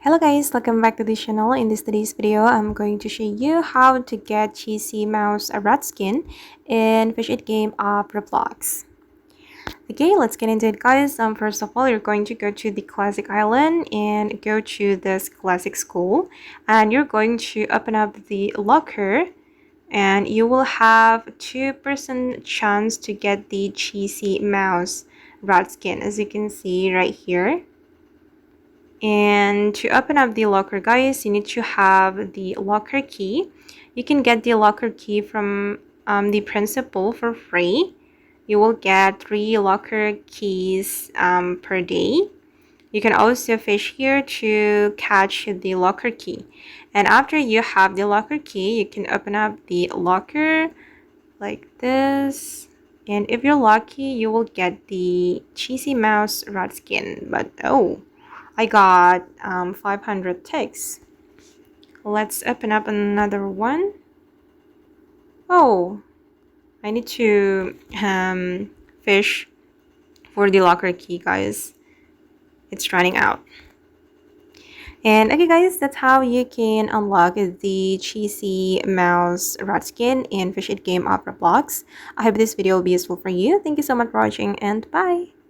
Hello guys, welcome back to the channel. In today's video, I'm going to show you how to get cheesy mouse rat skin in Fish It game of Roblox. Okay, let's get into it guys. First of all, you're going to go to the classic island and go to this classic school, and you're going to open up the locker, and you will have 2% chance to get the cheesy mouse rat skin, as you can see right here. And to open up the locker guys, you need to have the locker key. You can get the locker key from the principal for free. You will get 3 locker keys per day. You can also fish here to catch the locker key. And after you have the locker key, you can open up the locker like this. And if you're lucky, you will get the cheesy mouse rat skin. But oh, I got 500 ticks. Let's open up another one. Oh, I need to fish for the locker key, guys. It's running out. And okay guys, that's how you can unlock the cheesy mouse rat skin in Fish It game of Roblox. I hope this video will be useful for you. Thank you so much for watching and bye!